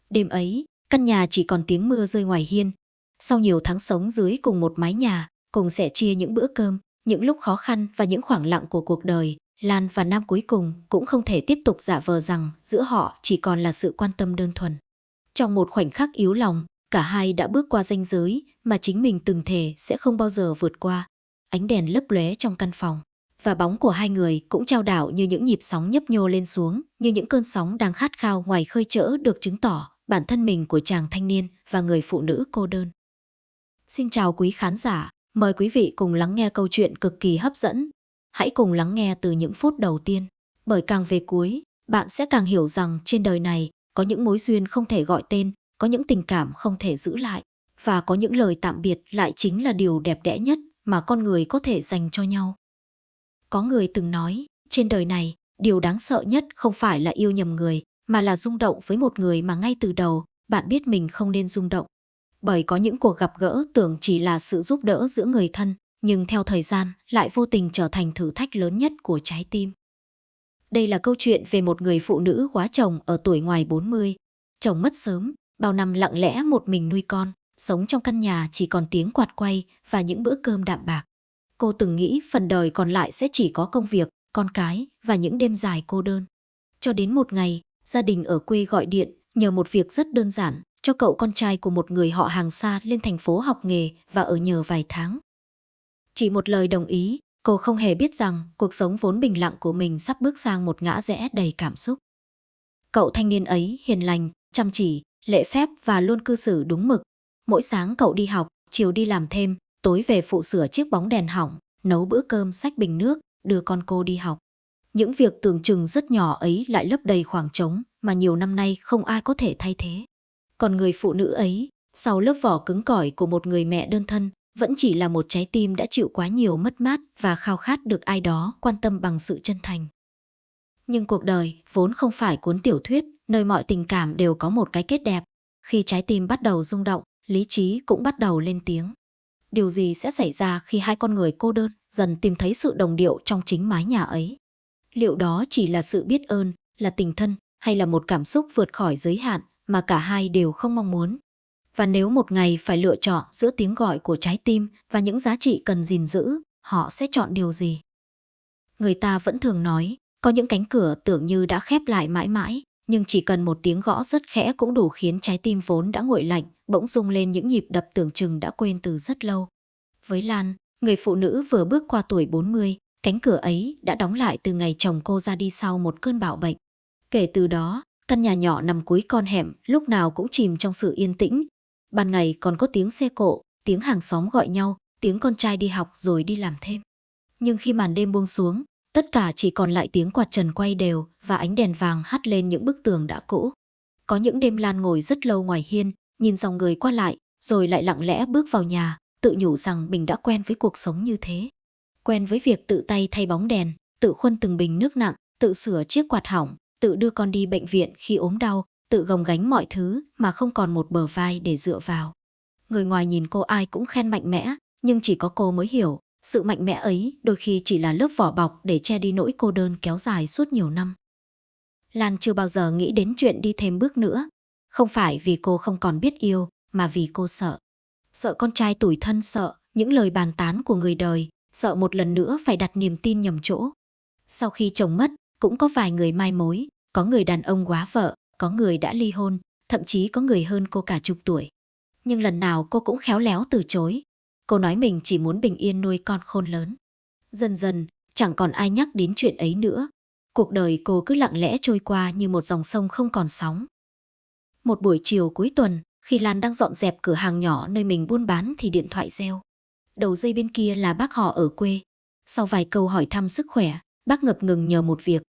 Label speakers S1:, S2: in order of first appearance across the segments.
S1: Đêm ấy, căn nhà chỉ còn tiếng mưa rơi ngoài hiên. Sau nhiều tháng sống dưới cùng một mái nhà, cùng sẻ chia những bữa cơm, những lúc khó khăn và những khoảng lặng của cuộc đời, Lan và Nam cuối cùng cũng không thể tiếp tục giả vờ rằng giữa họ chỉ còn là sự quan tâm đơn thuần. Trong một khoảnh khắc yếu lòng, cả hai đã bước qua ranh giới mà chính mình từng thề sẽ không bao giờ vượt qua. Ánh đèn lấp lóe trong căn phòng, và bóng của hai người cũng chao đảo như những nhịp sóng nhấp nhô lên xuống, như những cơn sóng đang khát khao ngoài khơi chỡ được chứng tỏ bản thân mình của chàng thanh niên và người phụ nữ cô đơn. Xin chào quý khán giả, mời quý vị cùng lắng nghe câu chuyện cực kỳ hấp dẫn. Hãy cùng lắng nghe từ những phút đầu tiên, bởi càng về cuối, bạn sẽ càng hiểu rằng trên đời này có những mối duyên không thể gọi tên, có những tình cảm không thể giữ lại, và có những lời tạm biệt lại chính là điều đẹp đẽ nhất mà con người có thể dành cho nhau. Có người từng nói, trên đời này, điều đáng sợ nhất không phải là yêu nhầm người, mà là rung động với một người mà ngay từ đầu, bạn biết mình không nên rung động. Bởi có những cuộc gặp gỡ tưởng chỉ là sự giúp đỡ giữa người thân, nhưng theo thời gian lại vô tình trở thành thử thách lớn nhất của trái tim. Đây là câu chuyện về một người phụ nữ góa chồng ở tuổi ngoài 40. Chồng mất sớm, bao năm lặng lẽ một mình nuôi con, sống trong căn nhà chỉ còn tiếng quạt quay và những bữa cơm đạm bạc. Cô từng nghĩ phần đời còn lại sẽ chỉ có công việc, con cái và những đêm dài cô đơn. Cho đến một ngày, gia đình ở quê gọi điện nhờ một việc rất đơn giản cho cậu con trai của một người họ hàng xa lên thành phố học nghề và ở nhờ vài tháng. Chỉ một lời đồng ý, cô không hề biết rằng cuộc sống vốn bình lặng của mình sắp bước sang một ngã rẽ đầy cảm xúc. Cậu thanh niên ấy hiền lành, chăm chỉ, lễ phép và luôn cư xử đúng mực. Mỗi sáng cậu đi học, chiều đi làm thêm, tối về phụ sửa chiếc bóng đèn hỏng, nấu bữa cơm, xách bình nước, đưa con cô đi học. Những việc tưởng chừng rất nhỏ ấy lại lấp đầy khoảng trống mà nhiều năm nay không ai có thể thay thế. Còn người phụ nữ ấy, sau lớp vỏ cứng cỏi của một người mẹ đơn thân, vẫn chỉ là một trái tim đã chịu quá nhiều mất mát và khao khát được ai đó quan tâm bằng sự chân thành. Nhưng cuộc đời vốn không phải cuốn tiểu thuyết, nơi mọi tình cảm đều có một cái kết đẹp. Khi trái tim bắt đầu rung động, lý trí cũng bắt đầu lên tiếng. Điều gì sẽ xảy ra khi hai con người cô đơn dần tìm thấy sự đồng điệu trong chính mái nhà ấy? Liệu đó chỉ là sự biết ơn, là tình thân, hay là một cảm xúc vượt khỏi giới hạn mà cả hai đều không mong muốn? Và nếu một ngày phải lựa chọn giữa tiếng gọi của trái tim và những giá trị cần gìn giữ, họ sẽ chọn điều gì? Người ta vẫn thường nói, có những cánh cửa tưởng như đã khép lại mãi mãi, nhưng chỉ cần một tiếng gõ rất khẽ cũng đủ khiến trái tim vốn đã nguội lạnh, bỗng rung lên những nhịp đập tưởng chừng đã quên từ rất lâu. Với Lan, người phụ nữ vừa bước qua tuổi 40, cánh cửa ấy đã đóng lại từ ngày chồng cô ra đi sau một cơn bạo bệnh. Kể từ đó, căn nhà nhỏ nằm cuối con hẻm lúc nào cũng chìm trong sự yên tĩnh. Ban ngày còn có tiếng xe cộ, tiếng hàng xóm gọi nhau, tiếng con trai đi học rồi đi làm thêm. Nhưng khi màn đêm buông xuống, tất cả chỉ còn lại tiếng quạt trần quay đều và ánh đèn vàng hắt lên những bức tường đã cũ. Có những đêm Lan ngồi rất lâu ngoài hiên, nhìn dòng người qua lại, rồi lại lặng lẽ bước vào nhà, tự nhủ rằng mình đã quen với cuộc sống như thế. Quen với việc tự tay thay bóng đèn, tự khuân từng bình nước nặng, tự sửa chiếc quạt hỏng, tự đưa con đi bệnh viện khi ốm đau, tự gồng gánh mọi thứ mà không còn một bờ vai để dựa vào. Người ngoài nhìn cô ai cũng khen mạnh mẽ, nhưng chỉ có cô mới hiểu, sự mạnh mẽ ấy đôi khi chỉ là lớp vỏ bọc để che đi nỗi cô đơn kéo dài suốt nhiều năm. Lan chưa bao giờ nghĩ đến chuyện đi thêm bước nữa. Không phải vì cô không còn biết yêu, mà vì cô sợ. Sợ con trai tủi thân, sợ những lời bàn tán của người đời, sợ một lần nữa phải đặt niềm tin nhầm chỗ. Sau khi chồng mất, cũng có vài người mai mối, có người đàn ông góa vợ, có người đã ly hôn, thậm chí có người hơn cô cả chục tuổi. Nhưng lần nào cô cũng khéo léo từ chối. Cô nói mình chỉ muốn bình yên nuôi con khôn lớn. Dần dần, chẳng còn ai nhắc đến chuyện ấy nữa. Cuộc đời cô cứ lặng lẽ trôi qua như một dòng sông không còn sóng. Một buổi chiều cuối tuần, khi Lan đang dọn dẹp cửa hàng nhỏ nơi mình buôn bán thì điện thoại reo. Đầu dây bên kia là bác họ ở quê. Sau vài câu hỏi thăm sức khỏe, bác ngập ngừng nhờ một việc.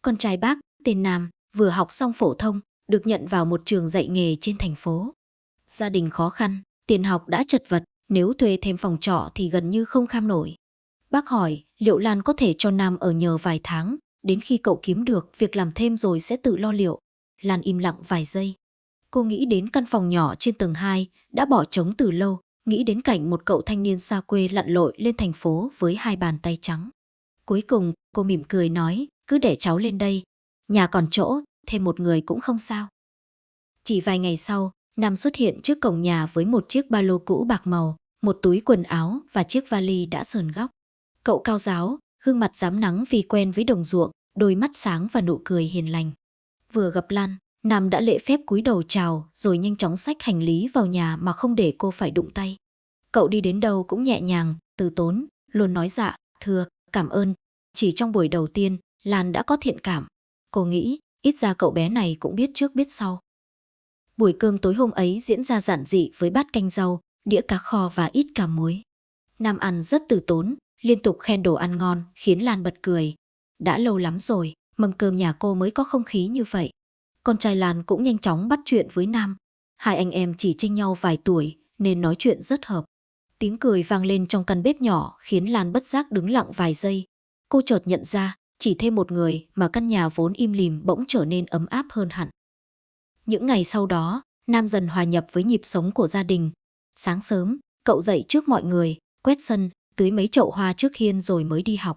S1: Con trai bác, tên Nam, vừa học xong phổ thông, được nhận vào một trường dạy nghề trên thành phố. Gia đình khó khăn, tiền học đã chật vật, nếu thuê thêm phòng trọ thì gần như không kham nổi. Bác hỏi liệu Lan có thể cho Nam ở nhờ vài tháng, đến khi cậu kiếm được việc làm thêm rồi sẽ tự lo liệu. Lan im lặng vài giây. Cô nghĩ đến căn phòng nhỏ trên tầng 2, đã bỏ trống từ lâu, nghĩ đến cảnh một cậu thanh niên xa quê lặn lội lên thành phố với hai bàn tay trắng. Cuối cùng, cô mỉm cười nói, cứ để cháu lên đây. Nhà còn chỗ, thêm một người cũng không sao. Chỉ vài ngày sau, Nam xuất hiện trước cổng nhà với một chiếc ba lô cũ bạc màu, một túi quần áo và chiếc vali đã sờn góc. Cậu cao ráo, gương mặt rám nắng vì quen với đồng ruộng, đôi mắt sáng và nụ cười hiền lành. Vừa gặp Lan, Nam đã lễ phép cúi đầu chào rồi nhanh chóng xách hành lý vào nhà mà không để cô phải đụng tay. Cậu đi đến đâu cũng nhẹ nhàng, từ tốn, luôn nói dạ, thưa, cảm ơn. Chỉ trong buổi đầu tiên, Lan đã có thiện cảm. Cô nghĩ, ít ra cậu bé này cũng biết trước biết sau. Buổi cơm tối hôm ấy diễn ra giản dị với bát canh rau, đĩa cá kho và ít cà muối. Nam ăn rất từ tốn, liên tục khen đồ ăn ngon, khiến Lan bật cười. Đã lâu lắm rồi, mâm cơm nhà cô mới có không khí như vậy. Con trai Lan cũng nhanh chóng bắt chuyện với Nam. Hai anh em chỉ chênh nhau vài tuổi nên nói chuyện rất hợp. Tiếng cười vang lên trong căn bếp nhỏ khiến Lan bất giác đứng lặng vài giây. Cô chợt nhận ra, chỉ thêm một người mà căn nhà vốn im lìm bỗng trở nên ấm áp hơn hẳn. Những ngày sau đó, Nam dần hòa nhập với nhịp sống của gia đình. Sáng sớm, cậu dậy trước mọi người, quét sân, tưới mấy chậu hoa trước hiên rồi mới đi học.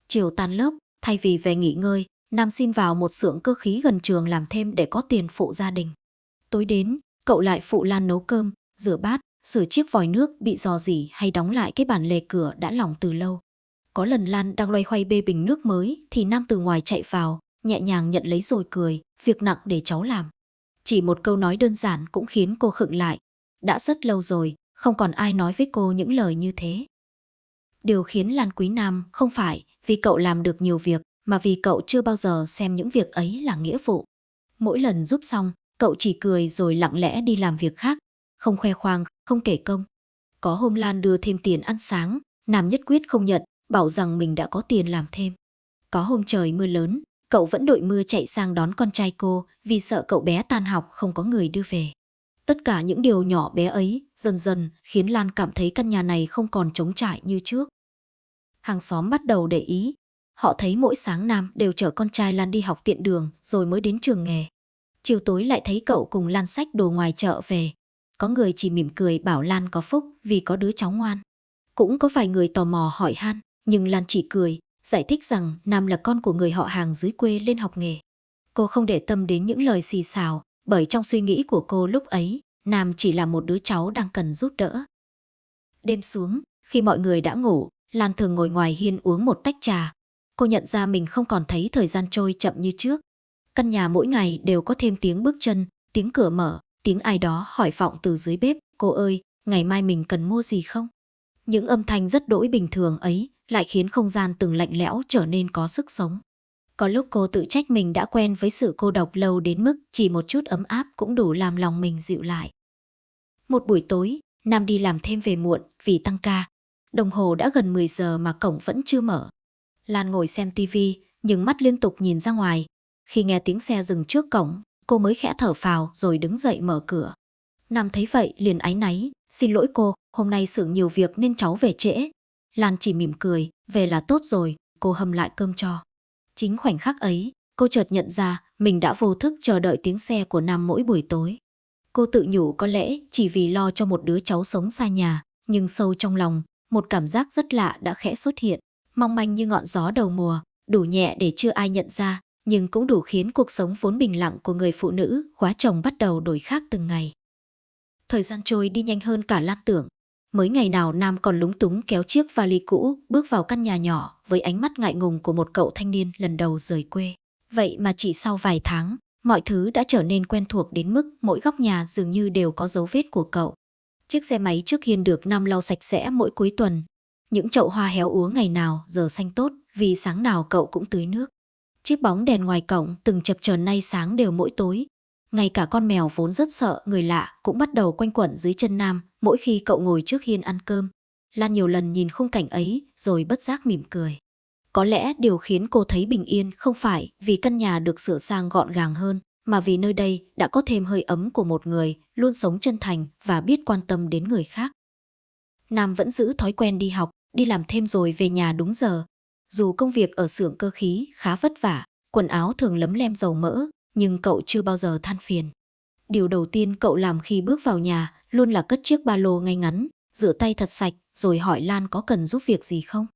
S1: Chiều tan lớp, thay vì về nghỉ ngơi, Nam xin vào một xưởng cơ khí gần trường làm thêm để có tiền phụ gia đình. Tối đến, cậu lại phụ Lan nấu cơm, rửa bát, sửa chiếc vòi nước bị rò rỉ hay đóng lại cái bàn lề cửa đã lỏng từ lâu. Có lần Lan đang loay hoay bê bình nước mới thì Nam từ ngoài chạy vào, nhẹ nhàng nhận lấy rồi cười, việc nặng để cháu làm. Chỉ một câu nói đơn giản cũng khiến cô khựng lại. Đã rất lâu rồi, không còn ai nói với cô những lời như thế. Điều khiến Lan quý Nam không phải vì cậu làm được nhiều việc, mà vì cậu chưa bao giờ xem những việc ấy là nghĩa vụ. Mỗi lần giúp xong, cậu chỉ cười rồi lặng lẽ đi làm việc khác, không khoe khoang, không kể công. Có hôm Lan đưa thêm tiền ăn sáng, Nam nhất quyết không nhận, bảo rằng mình đã có tiền làm thêm. Có hôm trời mưa lớn, cậu vẫn đội mưa chạy sang đón con trai cô vì sợ cậu bé tan học không có người đưa về. Tất cả những điều nhỏ bé ấy dần dần khiến Lan cảm thấy căn nhà này không còn trống trải như trước. Hàng xóm bắt đầu để ý. Họ thấy mỗi sáng Nam đều chở con trai Lan đi học tiện đường rồi mới đến trường nghề. Chiều tối lại thấy cậu cùng Lan xách đồ ngoài chợ về. Có người chỉ mỉm cười bảo Lan có phúc vì có đứa cháu ngoan. Cũng có vài người tò mò hỏi han, nhưng Lan chỉ cười, giải thích rằng Nam là con của người họ hàng dưới quê lên học nghề. Cô không để tâm đến những lời xì xào, bởi trong suy nghĩ của cô lúc ấy, Nam chỉ là một đứa cháu đang cần giúp đỡ. Đêm xuống, khi mọi người đã ngủ, Lan thường ngồi ngoài hiên uống một tách trà. Cô nhận ra mình không còn thấy thời gian trôi chậm như trước. Căn nhà mỗi ngày đều có thêm tiếng bước chân, tiếng cửa mở, tiếng ai đó hỏi vọng từ dưới bếp, cô ơi, ngày mai mình cần mua gì không? Những âm thanh rất đỗi bình thường ấy lại khiến không gian từng lạnh lẽo trở nên có sức sống. Có lúc cô tự trách mình đã quen với sự cô độc lâu đến mức chỉ một chút ấm áp cũng đủ làm lòng mình dịu lại. Một buổi tối, Nam đi làm thêm về muộn vì tăng ca. Đồng hồ đã gần 10 giờ mà cổng vẫn chưa mở. Lan ngồi xem tivi, nhưng mắt liên tục nhìn ra ngoài. Khi nghe tiếng xe dừng trước cổng, cô mới khẽ thở phào rồi đứng dậy mở cửa. Nam thấy vậy liền áy náy, xin lỗi cô, hôm nay xưởng nhiều việc nên cháu về trễ. Lan chỉ mỉm cười, về là tốt rồi, cô hâm lại cơm cho. Chính khoảnh khắc ấy, cô chợt nhận ra mình đã vô thức chờ đợi tiếng xe của Nam mỗi buổi tối. Cô tự nhủ có lẽ chỉ vì lo cho một đứa cháu sống xa nhà, nhưng sâu trong lòng, một cảm giác rất lạ đã khẽ xuất hiện, mong manh như ngọn gió đầu mùa, đủ nhẹ để chưa ai nhận ra, nhưng cũng đủ khiến cuộc sống vốn bình lặng của người phụ nữ khóa chồng bắt đầu đổi khác từng ngày. Thời gian trôi đi nhanh hơn cả Lan tưởng. Mới ngày nào Nam còn lúng túng kéo chiếc vali cũ bước vào căn nhà nhỏ với ánh mắt ngại ngùng của một cậu thanh niên lần đầu rời quê. Vậy mà chỉ sau vài tháng, mọi thứ đã trở nên quen thuộc đến mức mỗi góc nhà dường như đều có dấu vết của cậu. Chiếc xe máy trước hiên được Nam lau sạch sẽ mỗi cuối tuần. Những chậu hoa héo úa ngày nào giờ xanh tốt vì sáng nào cậu cũng tưới nước. Chiếc bóng đèn ngoài cổng từng chập chờn nay sáng đều mỗi tối. Ngay cả con mèo vốn rất sợ người lạ cũng bắt đầu quanh quẩn dưới chân Nam mỗi khi cậu ngồi trước hiên ăn cơm. Lan nhiều lần nhìn khung cảnh ấy rồi bất giác mỉm cười. Có lẽ điều khiến cô thấy bình yên không phải vì căn nhà được sửa sang gọn gàng hơn, mà vì nơi đây đã có thêm hơi ấm của một người luôn sống chân thành và biết quan tâm đến người khác. Nam vẫn giữ thói quen đi học, đi làm thêm rồi về nhà đúng giờ. Dù công việc ở xưởng cơ khí khá vất vả, quần áo thường lấm lem dầu mỡ, nhưng cậu chưa bao giờ than phiền. Điều đầu tiên cậu làm khi bước vào nhà luôn là cất chiếc ba lô ngay ngắn, rửa tay thật sạch rồi hỏi Lan có cần giúp việc gì không.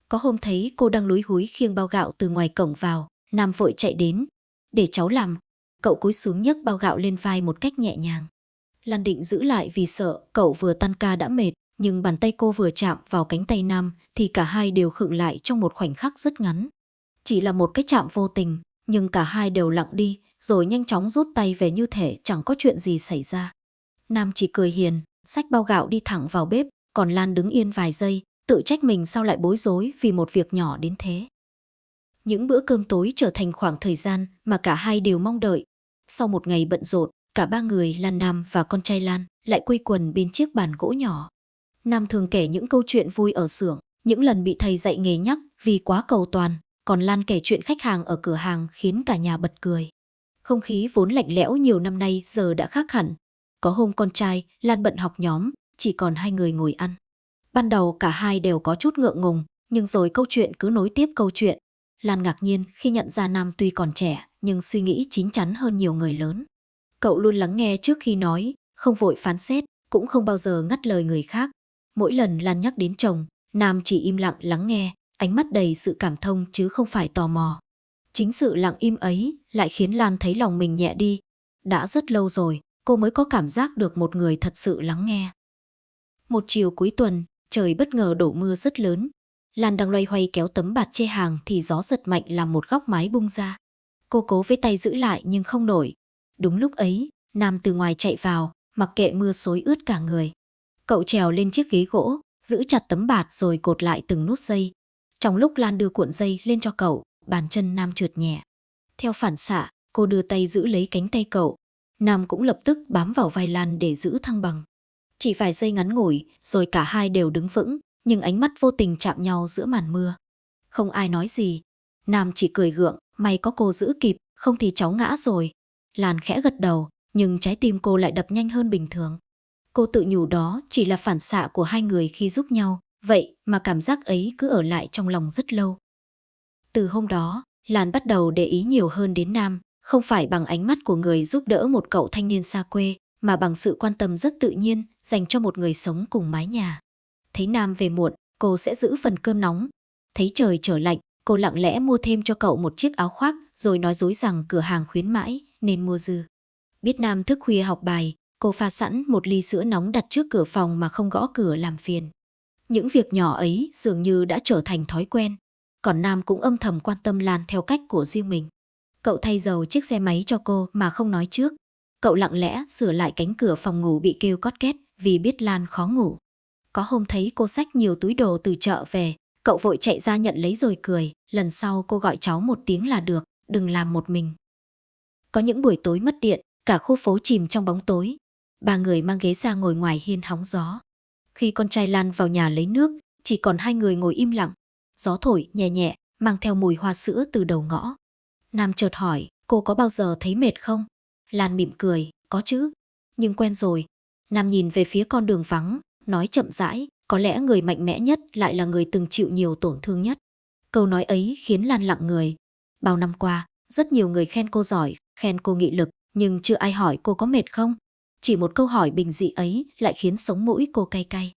S1: Có hôm thấy cô đang lúi húi khiêng bao gạo từ ngoài cổng vào, Nam vội chạy đến. Để cháu làm. Cậu cúi xuống nhấc bao gạo lên vai một cách nhẹ nhàng. Lan định giữ lại vì sợ cậu vừa tan ca đã mệt, nhưng bàn tay cô vừa chạm vào cánh tay Nam thì cả hai đều khựng lại trong một khoảnh khắc rất ngắn. Chỉ là một cái chạm vô tình, nhưng cả hai đều lặng đi, rồi nhanh chóng rút tay về như thể chẳng có chuyện gì xảy ra. Nam chỉ cười hiền, xách bao gạo đi thẳng vào bếp, còn Lan đứng yên vài giây, tự trách mình sao lại bối rối vì một việc nhỏ đến thế. Những bữa cơm tối trở thành khoảng thời gian mà cả hai đều mong đợi. Sau một ngày bận rộn, cả ba người Lan, Nam và con trai Lan lại quây quần bên chiếc bàn gỗ nhỏ. Nam thường kể những câu chuyện vui ở xưởng, những lần bị thầy dạy nghề nhắc vì quá cầu toàn, còn Lan kể chuyện khách hàng ở cửa hàng khiến cả nhà bật cười. Không khí vốn lạnh lẽo nhiều năm nay giờ đã khác hẳn. Có hôm con trai Lan bận học nhóm, chỉ còn hai người ngồi ăn. Ban đầu cả hai đều có chút ngượng ngùng, nhưng rồi câu chuyện cứ nối tiếp câu chuyện. Lan ngạc nhiên khi nhận ra Nam tuy còn trẻ nhưng suy nghĩ chín chắn hơn nhiều người lớn. Cậu luôn lắng nghe trước khi nói, không vội phán xét, cũng không bao giờ ngắt lời người khác. Mỗi lần Lan nhắc đến chồng, Nam chỉ im lặng lắng nghe, ánh mắt đầy sự cảm thông chứ không phải tò mò. Chính sự lặng im ấy lại khiến Lan thấy lòng mình nhẹ đi. Đã rất lâu rồi, cô mới có cảm giác được một người thật sự lắng nghe. Một chiều cuối tuần, trời bất ngờ đổ mưa rất lớn. Lan đang loay hoay kéo tấm bạt che hàng thì gió giật mạnh làm một góc mái bung ra. Cô cố với tay giữ lại nhưng không nổi. Đúng lúc ấy, Nam từ ngoài chạy vào, mặc kệ mưa xối ướt cả người. Cậu trèo lên chiếc ghế gỗ, giữ chặt tấm bạt rồi cột lại từng nút dây. Trong lúc Lan đưa cuộn dây lên cho cậu, bàn chân Nam trượt nhẹ. Theo phản xạ, cô đưa tay giữ lấy cánh tay cậu. Nam cũng lập tức bám vào vai Lan để giữ thăng bằng. Chỉ vài giây ngắn ngủi, rồi cả hai đều đứng vững, nhưng ánh mắt vô tình chạm nhau giữa màn mưa. Không ai nói gì. Nam chỉ cười gượng, may có cô giữ kịp, không thì cháu ngã rồi. Lan khẽ gật đầu, nhưng trái tim cô lại đập nhanh hơn bình thường. Cô tự nhủ đó chỉ là phản xạ của hai người khi giúp nhau, vậy mà cảm giác ấy cứ ở lại trong lòng rất lâu. Từ hôm đó, Lan bắt đầu để ý nhiều hơn đến Nam, không phải bằng ánh mắt của người giúp đỡ một cậu thanh niên xa quê, mà bằng sự quan tâm rất tự nhiên dành cho một người sống cùng mái nhà. Thấy Nam về muộn, cô sẽ giữ phần cơm nóng. Thấy trời trở lạnh, cô lặng lẽ mua thêm cho cậu một chiếc áo khoác rồi nói dối rằng cửa hàng khuyến mãi nên mua dư. Biết Nam thức khuya học bài, cô pha sẵn một ly sữa nóng đặt trước cửa phòng mà không gõ cửa làm phiền. Những việc nhỏ ấy dường như đã trở thành thói quen. Còn Nam cũng âm thầm quan tâm Lan theo cách của riêng mình. Cậu thay dầu chiếc xe máy cho cô mà không nói trước. Cậu lặng lẽ sửa lại cánh cửa phòng ngủ bị kêu cót két vì biết Lan khó ngủ. Có hôm thấy cô xách nhiều túi đồ từ chợ về, cậu vội chạy ra nhận lấy rồi cười. Lần sau cô gọi cháu một tiếng là được, đừng làm một mình. Có những buổi tối mất điện, cả khu phố chìm trong bóng tối. Ba người mang ghế ra ngồi ngoài hiên hóng gió. Khi con trai Lan vào nhà lấy nước, chỉ còn hai người ngồi im lặng. Gió thổi nhẹ nhẹ, mang theo mùi hoa sữa từ đầu ngõ. Nam chợt hỏi, cô có bao giờ thấy mệt không? Lan mỉm cười, có chứ, nhưng quen rồi. Nam nhìn về phía con đường vắng, nói chậm rãi, có lẽ người mạnh mẽ nhất lại là người từng chịu nhiều tổn thương nhất. Câu nói ấy khiến Lan lặng người. Bao năm qua, rất nhiều người khen cô giỏi, khen cô nghị lực, nhưng chưa ai hỏi cô có mệt không. Chỉ một câu hỏi bình dị ấy lại khiến sống mũi cô cay cay.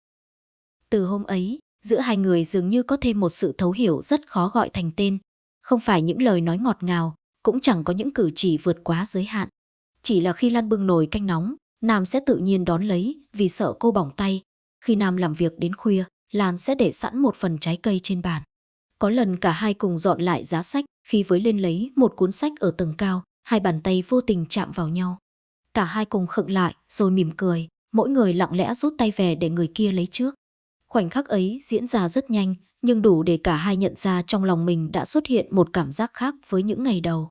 S1: Từ hôm ấy, giữa hai người dường như có thêm một sự thấu hiểu rất khó gọi thành tên. Không phải những lời nói ngọt ngào, cũng chẳng có những cử chỉ vượt quá giới hạn. Chỉ là khi Lan bưng nồi canh nóng, Nam sẽ tự nhiên đón lấy vì sợ cô bỏng tay. Khi Nam làm việc đến khuya, Lan sẽ để sẵn một phần trái cây trên bàn. Có lần cả hai cùng dọn lại giá sách, khi với lên lấy một cuốn sách ở tầng cao, hai bàn tay vô tình chạm vào nhau. Cả hai cùng khựng lại rồi mỉm cười, mỗi người lặng lẽ rút tay về để người kia lấy trước. Khoảnh khắc ấy diễn ra rất nhanh, nhưng đủ để cả hai nhận ra trong lòng mình đã xuất hiện một cảm giác khác với những ngày đầu.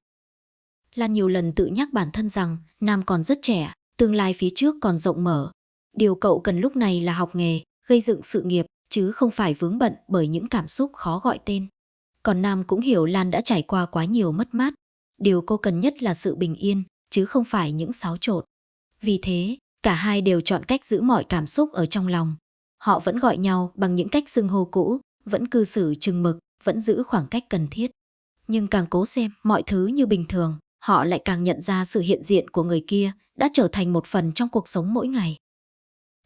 S1: Lan nhiều lần tự nhắc bản thân rằng Nam còn rất trẻ, tương lai phía trước còn rộng mở. Điều cậu cần lúc này là học nghề, gây dựng sự nghiệp, chứ không phải vướng bận bởi những cảm xúc khó gọi tên. Còn Nam cũng hiểu Lan đã trải qua quá nhiều mất mát. Điều cô cần nhất là sự bình yên, chứ không phải những xáo trộn. Vì thế, cả hai đều chọn cách giữ mọi cảm xúc ở trong lòng. Họ vẫn gọi nhau bằng những cách xưng hô cũ, vẫn cư xử chừng mực, vẫn giữ khoảng cách cần thiết. Nhưng càng cố xem mọi thứ như bình thường, họ lại càng nhận ra sự hiện diện của người kia đã trở thành một phần trong cuộc sống mỗi ngày.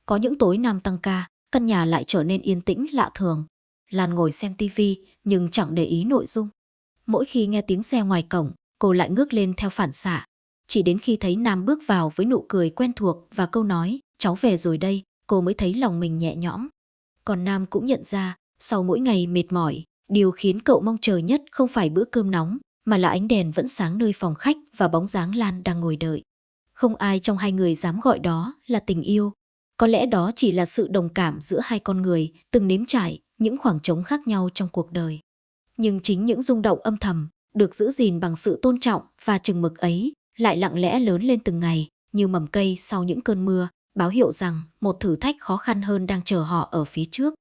S1: Có những tối Nam tăng ca, căn nhà lại trở nên yên tĩnh lạ thường. Lan ngồi xem tivi nhưng chẳng để ý nội dung. Mỗi khi nghe tiếng xe ngoài cổng, cô lại ngước lên theo phản xạ. Chỉ đến khi thấy Nam bước vào với nụ cười quen thuộc và câu nói cháu về rồi đây, cô mới thấy lòng mình nhẹ nhõm. Còn Nam cũng nhận ra, sau mỗi ngày mệt mỏi, điều khiến cậu mong chờ nhất không phải bữa cơm nóng, mà là ánh đèn vẫn sáng nơi phòng khách và bóng dáng Lan đang ngồi đợi. Không ai trong hai người dám gọi đó là tình yêu. Có lẽ đó chỉ là sự đồng cảm giữa hai con người từng nếm trải những khoảng trống khác nhau trong cuộc đời. Nhưng chính những rung động âm thầm, được giữ gìn bằng sự tôn trọng và chừng mực ấy, lại lặng lẽ lớn lên từng ngày, như mầm cây sau những cơn mưa, báo hiệu rằng một thử thách khó khăn hơn đang chờ họ ở phía trước.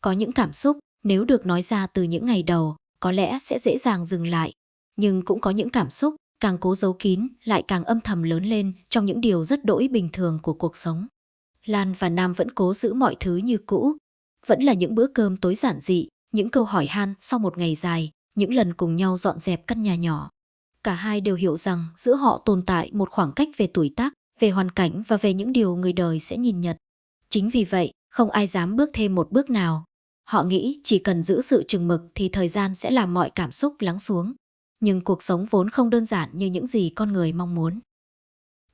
S1: Có những cảm xúc, nếu được nói ra từ những ngày đầu, có lẽ sẽ dễ dàng dừng lại. Nhưng cũng có những cảm xúc, càng cố giấu kín, lại càng âm thầm lớn lên trong những điều rất đỗi bình thường của cuộc sống. Lan và Nam vẫn cố giữ mọi thứ như cũ. Vẫn là những bữa cơm tối giản dị, những câu hỏi han sau một ngày dài, những lần cùng nhau dọn dẹp căn nhà nhỏ. Cả hai đều hiểu rằng giữa họ tồn tại một khoảng cách về tuổi tác, về hoàn cảnh và về những điều người đời sẽ nhìn nhận. Chính vì vậy, không ai dám bước thêm một bước nào. Họ nghĩ chỉ cần giữ sự chừng mực thì thời gian sẽ làm mọi cảm xúc lắng xuống. Nhưng cuộc sống vốn không đơn giản như những gì con người mong muốn.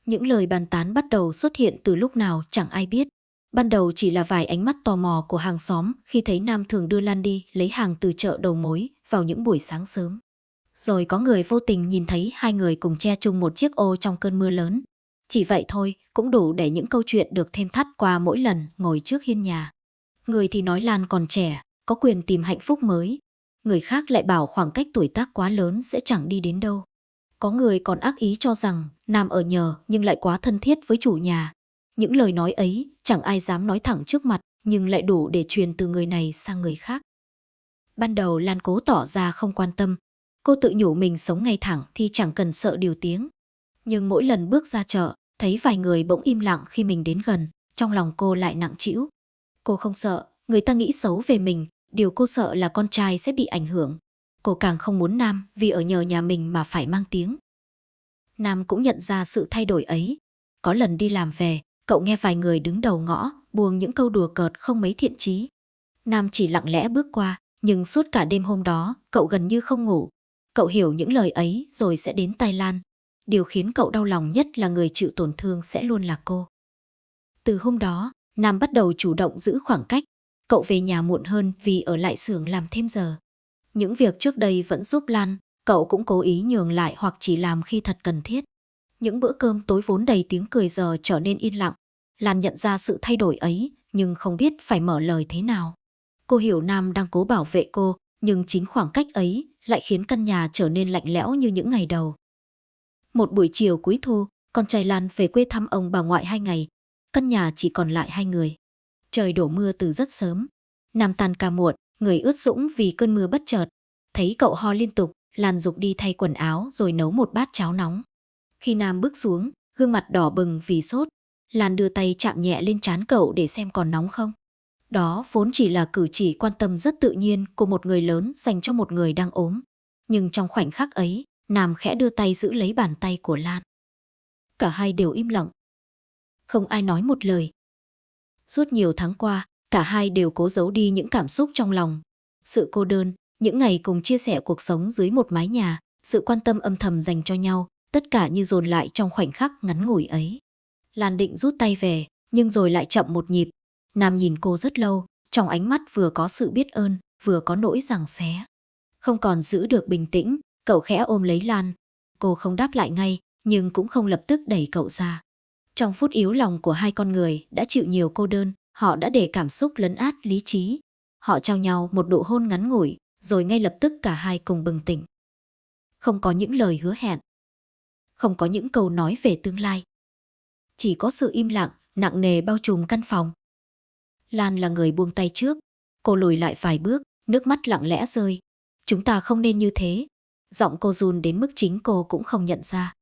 S1: Những lời bàn tán bắt đầu xuất hiện từ lúc nào chẳng ai biết. Ban đầu chỉ là vài ánh mắt tò mò của hàng xóm khi thấy Nam thường đưa Lan đi lấy hàng từ chợ đầu mối vào những buổi sáng sớm. Rồi có người vô tình nhìn thấy hai người cùng che chung một chiếc ô trong cơn mưa lớn. Chỉ vậy thôi cũng đủ để những câu chuyện được thêm thắt qua mỗi lần ngồi trước hiên nhà. Người thì nói Lan còn trẻ, có quyền tìm hạnh phúc mới. Người khác lại bảo khoảng cách tuổi tác quá lớn sẽ chẳng đi đến đâu. Có người còn ác ý cho rằng Nam ở nhờ nhưng lại quá thân thiết với chủ nhà. Những lời nói ấy chẳng ai dám nói thẳng trước mặt, nhưng lại đủ để truyền từ người này sang người khác. Ban đầu Lan cố tỏ ra không quan tâm. Cô tự nhủ mình sống ngay thẳng thì chẳng cần sợ điều tiếng. Nhưng mỗi lần bước ra chợ, thấy vài người bỗng im lặng khi mình đến gần, trong lòng cô lại nặng trĩu. Cô không sợ người ta nghĩ xấu về mình, điều cô sợ là con trai sẽ bị ảnh hưởng. Cô càng không muốn Nam vì ở nhờ nhà mình mà phải mang tiếng. Nam cũng nhận ra sự thay đổi ấy. Có lần đi làm về, cậu nghe vài người đứng đầu ngõ buông những câu đùa cợt không mấy thiện chí. Nam chỉ lặng lẽ bước qua, nhưng suốt cả đêm hôm đó, cậu gần như không ngủ. Cậu hiểu những lời ấy rồi sẽ đến tai Lan. Điều khiến cậu đau lòng nhất là người chịu tổn thương sẽ luôn là cô. Từ hôm đó, Nam bắt đầu chủ động giữ khoảng cách. Cậu về nhà muộn hơn vì ở lại xưởng làm thêm giờ. Những việc trước đây vẫn giúp Lan, cậu cũng cố ý nhường lại hoặc chỉ làm khi thật cần thiết. Những bữa cơm tối vốn đầy tiếng cười giờ trở nên yên lặng. Lan nhận ra sự thay đổi ấy, nhưng không biết phải mở lời thế nào. Cô hiểu Nam đang cố bảo vệ cô, nhưng chính khoảng cách ấy lại khiến căn nhà trở nên lạnh lẽo như những ngày đầu. Một buổi chiều cuối thu, con trai Lan về quê thăm ông bà ngoại 2 ngày. Căn nhà chỉ còn lại hai người. Trời đổ mưa từ rất sớm. Nam tan ca muộn, người ướt sũng vì cơn mưa bất chợt. Thấy cậu ho liên tục, Lan giục đi thay quần áo rồi nấu một bát cháo nóng. Khi Nam bước xuống, gương mặt đỏ bừng vì sốt. Lan đưa tay chạm nhẹ lên trán cậu để xem còn nóng không. Đó vốn chỉ là cử chỉ quan tâm rất tự nhiên của một người lớn dành cho một người đang ốm. Nhưng trong khoảnh khắc ấy, Nam khẽ đưa tay giữ lấy bàn tay của Lan. Cả hai đều im lặng. Không ai nói một lời. Suốt nhiều tháng qua, cả hai đều cố giấu đi những cảm xúc trong lòng. Sự cô đơn, những ngày cùng chia sẻ cuộc sống dưới một mái nhà, sự quan tâm âm thầm dành cho nhau, tất cả như dồn lại trong khoảnh khắc ngắn ngủi ấy. Lan định rút tay về, nhưng rồi lại chậm một nhịp. Nam nhìn cô rất lâu, trong ánh mắt vừa có sự biết ơn, vừa có nỗi giằng xé. Không còn giữ được bình tĩnh, cậu khẽ ôm lấy Lan. Cô không đáp lại ngay, nhưng cũng không lập tức đẩy cậu ra. Trong phút yếu lòng của hai con người đã chịu nhiều cô đơn, họ đã để cảm xúc lấn át lý trí. Họ trao nhau một nụ hôn ngắn ngủi, rồi ngay lập tức cả hai cùng bừng tỉnh. Không có những lời hứa hẹn. Không có những câu nói về tương lai. Chỉ có sự im lặng, nặng nề bao trùm căn phòng. Lan là người buông tay trước. Cô lùi lại vài bước, nước mắt lặng lẽ rơi. Chúng ta không nên như thế. Giọng cô run đến mức chính cô cũng không nhận ra.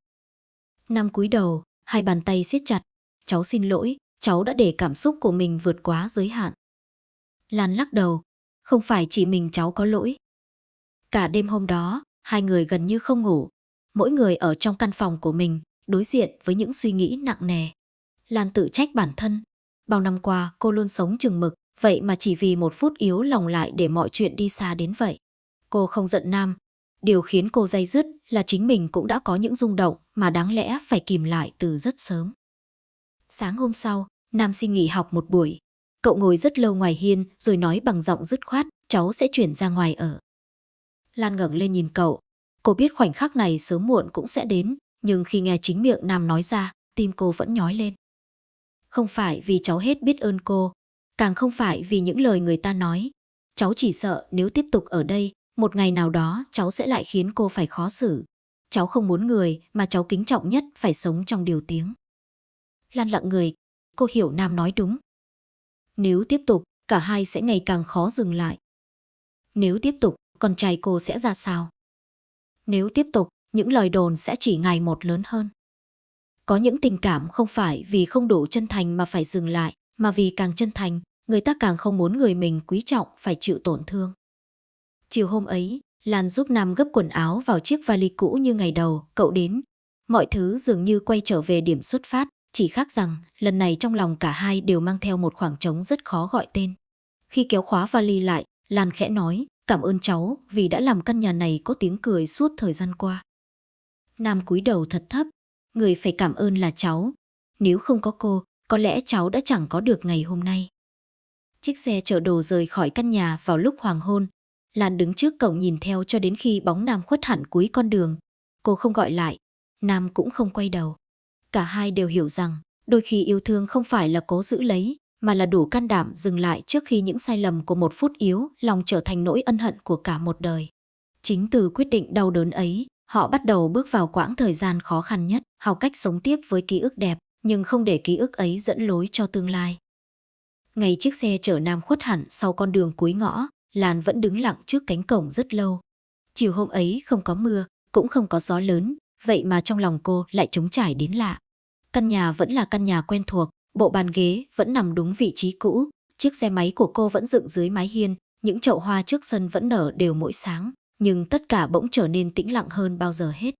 S1: Nam cúi đầu, hai bàn tay siết chặt. Cháu xin lỗi, cháu đã để cảm xúc của mình vượt quá giới hạn. Lan lắc đầu. Không phải chỉ mình cháu có lỗi. Cả đêm hôm đó, hai người gần như không ngủ. Mỗi người ở trong căn phòng của mình, đối diện với những suy nghĩ nặng nề. Lan tự trách bản thân. Bao năm qua cô luôn sống chừng mực, vậy mà chỉ vì một phút yếu lòng lại để mọi chuyện đi xa đến vậy. Cô không giận Nam, Điều khiến cô day dứt là chính mình cũng đã có những rung động mà đáng lẽ phải kìm lại từ rất sớm. Sáng hôm sau, Nam xin nghỉ học một buổi. Cậu ngồi rất lâu ngoài hiên rồi nói bằng giọng dứt khoát, cháu sẽ chuyển ra ngoài ở. Lan ngẩng lên nhìn cậu. Cô biết khoảnh khắc này sớm muộn cũng sẽ đến, nhưng khi nghe chính miệng Nam nói ra, tim cô vẫn nhói lên. Không phải vì cháu hết biết ơn cô, càng không phải vì những lời người ta nói. Cháu chỉ sợ nếu tiếp tục ở đây, một ngày nào đó cháu sẽ lại khiến cô phải khó xử. Cháu không muốn người mà cháu kính trọng nhất phải sống trong điều tiếng. Lan lặng người, cô hiểu Nam nói đúng. Nếu tiếp tục, cả hai sẽ ngày càng khó dừng lại. Nếu tiếp tục, con trai cô sẽ ra sao? Nếu tiếp tục, những lời đồn sẽ chỉ ngày một lớn hơn. Có những tình cảm không phải vì không đủ chân thành mà phải dừng lại, mà vì càng chân thành, người ta càng không muốn người mình quý trọng phải chịu tổn thương. Chiều hôm ấy, Lan giúp Nam gấp quần áo vào chiếc vali cũ như ngày đầu cậu đến. Mọi thứ dường như quay trở về điểm xuất phát, chỉ khác rằng lần này trong lòng cả hai đều mang theo một khoảng trống rất khó gọi tên. Khi kéo khóa vali lại, Lan khẽ nói, cảm ơn cháu vì đã làm căn nhà này có tiếng cười suốt thời gian qua. Nam cúi đầu thật thấp, người phải cảm ơn là cháu. Nếu không có cô, có lẽ cháu đã chẳng có được ngày hôm nay. Chiếc xe chở đồ rời khỏi căn nhà vào lúc hoàng hôn. Lan đứng trước cổng nhìn theo cho đến khi bóng Nam khuất hẳn cuối con đường. Cô không gọi lại, Nam cũng không quay đầu. Cả hai đều hiểu rằng đôi khi yêu thương không phải là cố giữ lấy, mà là đủ can đảm dừng lại trước khi những sai lầm của một phút yếu lòng trở thành nỗi ân hận của cả một đời. Chính từ quyết định đau đớn ấy, họ bắt đầu bước vào quãng thời gian khó khăn nhất, học cách sống tiếp với ký ức đẹp, nhưng không để ký ức ấy dẫn lối cho tương lai. Ngày chiếc xe chở Nam khuất hẳn sau con đường cuối ngõ, Lan vẫn đứng lặng trước cánh cổng rất lâu. Chiều hôm ấy không có mưa, cũng không có gió lớn, vậy mà trong lòng cô lại trống trải đến lạ. Căn nhà vẫn là căn nhà quen thuộc, bộ bàn ghế vẫn nằm đúng vị trí cũ, chiếc xe máy của cô vẫn dựng dưới mái hiên, những chậu hoa trước sân vẫn nở đều mỗi sáng, nhưng tất cả bỗng trở nên tĩnh lặng hơn bao giờ hết.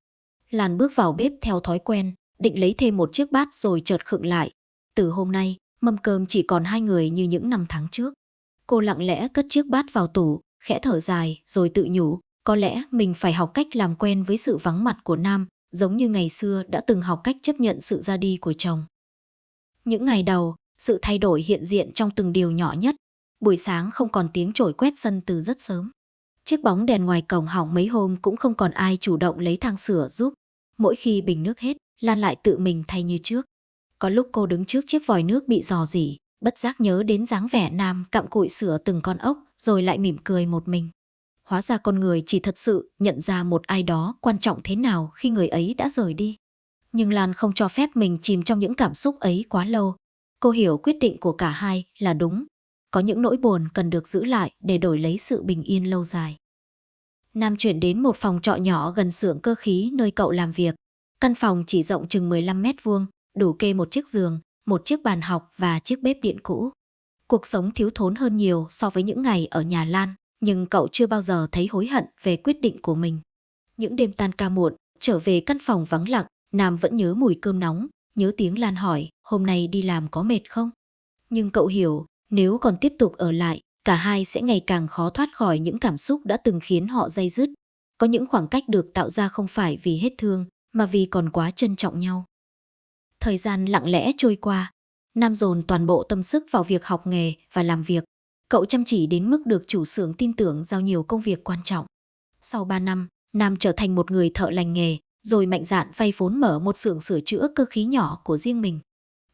S1: Lan bước vào bếp theo thói quen, định lấy thêm một chiếc bát rồi chợt khựng lại. Từ hôm nay, mâm cơm chỉ còn hai người như những năm tháng trước. Cô lặng lẽ cất chiếc bát vào tủ, khẽ thở dài rồi tự nhủ, có lẽ mình phải học cách làm quen với sự vắng mặt của Nam, giống như ngày xưa đã từng học cách chấp nhận sự ra đi của chồng. Những ngày đầu, sự thay đổi hiện diện trong từng điều nhỏ nhất. Buổi sáng không còn tiếng chổi quét sân từ rất sớm. Chiếc bóng đèn ngoài cổng hỏng mấy hôm cũng không còn ai chủ động lấy thang sửa giúp. Mỗi khi bình nước hết, Lan lại tự mình thay như trước. Có lúc cô đứng trước chiếc vòi nước bị rò rỉ, bất giác nhớ đến dáng vẻ Nam cặm cụi sửa từng con ốc, rồi lại mỉm cười một mình. Hóa ra con người chỉ thật sự nhận ra một ai đó quan trọng thế nào khi người ấy đã rời đi. Nhưng Lan không cho phép mình chìm trong những cảm xúc ấy quá lâu. Cô hiểu quyết định của cả hai là đúng. Có những nỗi buồn cần được giữ lại để đổi lấy sự bình yên lâu dài. Nam chuyển đến một phòng trọ nhỏ gần xưởng cơ khí nơi cậu làm việc. Căn phòng chỉ rộng chừng 15 mét vuông, đủ kê một chiếc giường, một chiếc bàn học và chiếc bếp điện cũ. Cuộc sống thiếu thốn hơn nhiều so với những ngày ở nhà Lan, nhưng cậu chưa bao giờ thấy hối hận về quyết định của mình. Những đêm tan ca muộn, trở về căn phòng vắng lặng, Nam vẫn nhớ mùi cơm nóng, nhớ tiếng Lan hỏi, hôm nay đi làm có mệt không? Nhưng cậu hiểu, nếu còn tiếp tục ở lại, cả hai sẽ ngày càng khó thoát khỏi những cảm xúc đã từng khiến họ day dứt. Có những khoảng cách được tạo ra không phải vì hết thương, mà vì còn quá trân trọng nhau. Thời gian lặng lẽ trôi qua, Nam dồn toàn bộ tâm sức vào việc học nghề và làm việc. Cậu chăm chỉ đến mức được chủ xưởng tin tưởng giao nhiều công việc quan trọng. Sau 3 năm, Nam trở thành một người thợ lành nghề, rồi mạnh dạn vay vốn mở một xưởng sửa chữa cơ khí nhỏ của riêng mình.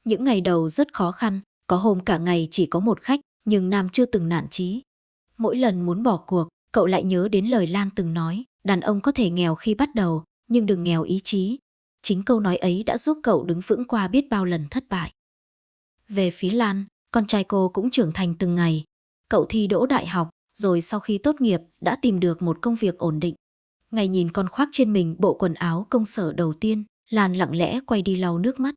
S1: Những ngày đầu rất khó khăn, có hôm cả ngày chỉ có một khách, nhưng Nam chưa từng nản chí. Mỗi lần muốn bỏ cuộc, cậu lại nhớ đến lời Lan từng nói, đàn ông có thể nghèo khi bắt đầu, nhưng đừng nghèo ý chí. Chính câu nói ấy đã giúp cậu đứng vững qua biết bao lần thất bại. Về phía Lan, con trai cô cũng trưởng thành từng ngày. Cậu thi đỗ đại học, rồi sau khi tốt nghiệp đã tìm được một công việc ổn định. Ngày nhìn con khoác trên mình bộ quần áo công sở đầu tiên, Lan lặng lẽ quay đi lau nước mắt.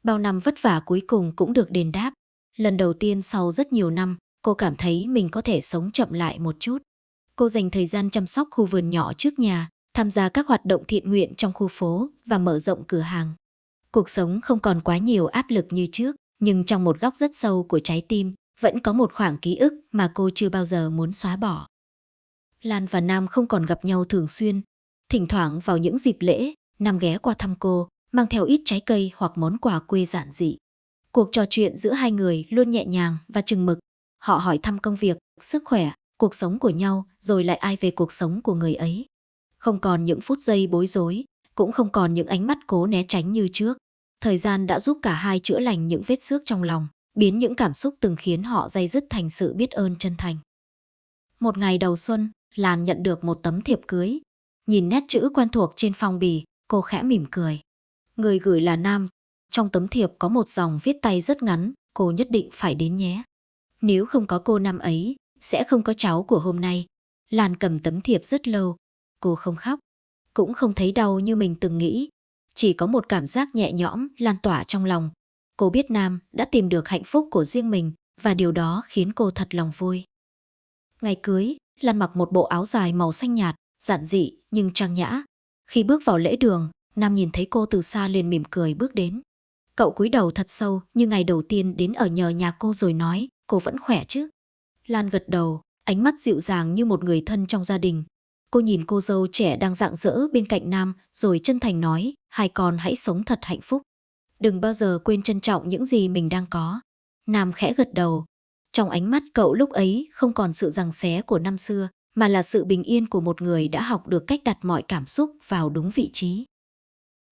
S1: Bao năm vất vả cuối cùng cũng được đền đáp. Lần đầu tiên sau rất nhiều năm, cô cảm thấy mình có thể sống chậm lại một chút. Cô dành thời gian chăm sóc khu vườn nhỏ trước nhà, tham gia các hoạt động thiện nguyện trong khu phố và mở rộng cửa hàng. Cuộc sống không còn quá nhiều áp lực như trước, nhưng trong một góc rất sâu của trái tim, vẫn có một khoảng ký ức mà cô chưa bao giờ muốn xóa bỏ. Lan và Nam không còn gặp nhau thường xuyên. Thỉnh thoảng vào những dịp lễ, Nam ghé qua thăm cô, mang theo ít trái cây hoặc món quà quê giản dị. Cuộc trò chuyện giữa hai người luôn nhẹ nhàng và chừng mực. Họ hỏi thăm công việc, sức khỏe, cuộc sống của nhau, rồi lại ai về cuộc sống của người ấy. Không còn những phút giây bối rối, cũng không còn những ánh mắt cố né tránh như trước. Thời gian đã giúp cả hai chữa lành những vết xước trong lòng, biến những cảm xúc từng khiến họ day dứt thành sự biết ơn chân thành. Một ngày đầu xuân, Lan nhận được một tấm thiệp cưới. Nhìn nét chữ quen thuộc trên phong bì, cô khẽ mỉm cười. Người gửi là Nam. Trong tấm thiệp có một dòng viết tay rất ngắn, cô nhất định phải đến nhé. Nếu không có cô năm ấy, sẽ không có cháu của hôm nay. Lan cầm tấm thiệp rất lâu. Cô không khóc, cũng không thấy đau như mình từng nghĩ. Chỉ có một cảm giác nhẹ nhõm lan tỏa trong lòng. Cô biết Nam đã tìm được hạnh phúc của riêng mình và điều đó khiến cô thật lòng vui. Ngày cưới, Lan mặc một bộ áo dài màu xanh nhạt, giản dị nhưng trang nhã. Khi bước vào lễ đường, Nam nhìn thấy cô từ xa liền mỉm cười bước đến. Cậu cúi đầu thật sâu như ngày đầu tiên đến ở nhờ nhà cô rồi nói, cô vẫn khỏe chứ? Lan gật đầu, ánh mắt dịu dàng như một người thân trong gia đình. Cô nhìn cô dâu trẻ đang rạng rỡ bên cạnh Nam rồi chân thành nói, hai con hãy sống thật hạnh phúc. Đừng bao giờ quên trân trọng những gì mình đang có. Nam khẽ gật đầu. Trong ánh mắt cậu lúc ấy không còn sự giằng xé của năm xưa, mà là sự bình yên của một người đã học được cách đặt mọi cảm xúc vào đúng vị trí.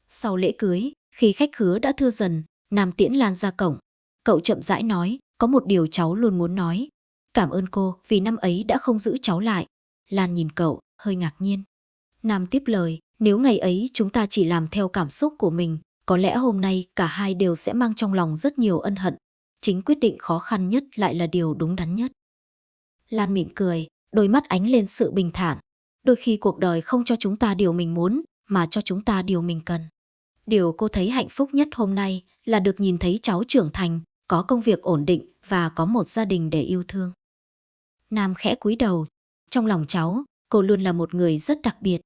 S1: Sau lễ cưới, khi khách khứa đã thưa dần, Nam tiễn Lan ra cổng. Cậu chậm rãi nói, có một điều cháu luôn muốn nói. Cảm ơn cô vì năm ấy đã không giữ cháu lại. Lan nhìn cậu, hơi ngạc nhiên. Nam tiếp lời, nếu ngày ấy chúng ta chỉ làm theo cảm xúc của mình, có lẽ hôm nay cả hai đều sẽ mang trong lòng rất nhiều ân hận. Chính quyết định khó khăn nhất lại là điều đúng đắn nhất. Lan mỉm cười, đôi mắt ánh lên sự bình thản. Đôi khi cuộc đời không cho chúng ta điều mình muốn, mà cho chúng ta điều mình cần. Điều cô thấy hạnh phúc nhất hôm nay là được nhìn thấy cháu trưởng thành, có công việc ổn định và có một gia đình để yêu thương. Nam khẽ cúi đầu. Trong lòng cháu, cô luôn là một người rất đặc biệt.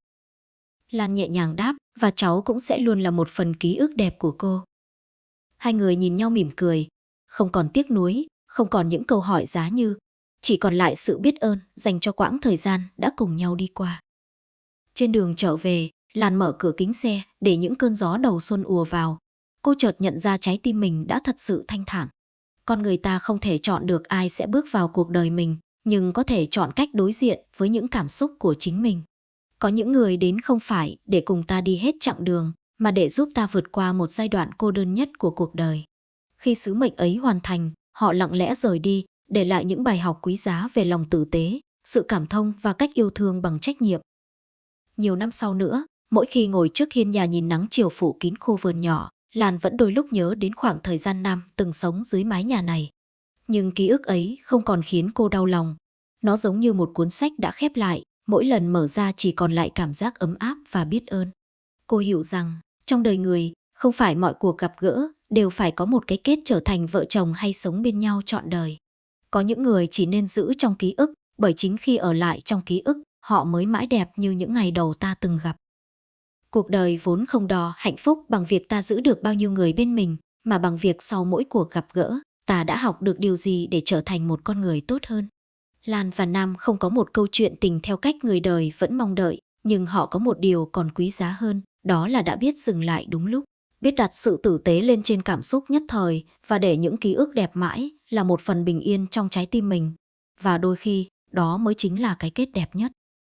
S1: Lan nhẹ nhàng đáp, và cháu cũng sẽ luôn là một phần ký ức đẹp của cô. Hai người nhìn nhau mỉm cười. Không còn tiếc nuối, không còn những câu hỏi giá như, chỉ còn lại sự biết ơn dành cho quãng thời gian đã cùng nhau đi qua. Trên đường trở về, Lan mở cửa kính xe để những cơn gió đầu xuân ùa vào. Cô chợt nhận ra trái tim mình đã thật sự thanh thản. Con người ta không thể chọn được ai sẽ bước vào cuộc đời mình, nhưng có thể chọn cách đối diện với những cảm xúc của chính mình. Có những người đến không phải để cùng ta đi hết chặng đường, mà để giúp ta vượt qua một giai đoạn cô đơn nhất của cuộc đời. Khi sứ mệnh ấy hoàn thành, họ lặng lẽ rời đi, để lại những bài học quý giá về lòng tử tế, sự cảm thông và cách yêu thương bằng trách nhiệm. Nhiều năm sau nữa, mỗi khi ngồi trước hiên nhà nhìn nắng chiều phủ kín khu vườn nhỏ, Lan vẫn đôi lúc nhớ đến khoảng thời gian Nam từng sống dưới mái nhà này. Nhưng ký ức ấy không còn khiến cô đau lòng. Nó giống như một cuốn sách đã khép lại, mỗi lần mở ra chỉ còn lại cảm giác ấm áp và biết ơn. Cô hiểu rằng, trong đời người, không phải mọi cuộc gặp gỡ đều phải có một cái kết trở thành vợ chồng hay sống bên nhau trọn đời. Có những người chỉ nên giữ trong ký ức, bởi chính khi ở lại trong ký ức, họ mới mãi đẹp như những ngày đầu ta từng gặp. Cuộc đời vốn không đo hạnh phúc bằng việc ta giữ được bao nhiêu người bên mình, mà bằng việc sau mỗi cuộc gặp gỡ, ta đã học được điều gì để trở thành một con người tốt hơn. Lan và Nam không có một câu chuyện tình theo cách người đời vẫn mong đợi, nhưng họ có một điều còn quý giá hơn, đó là đã biết dừng lại đúng lúc, biết đặt sự tử tế lên trên cảm xúc nhất thời và để những ký ức đẹp mãi là một phần bình yên trong trái tim mình. Và đôi khi, đó mới chính là cái kết đẹp nhất.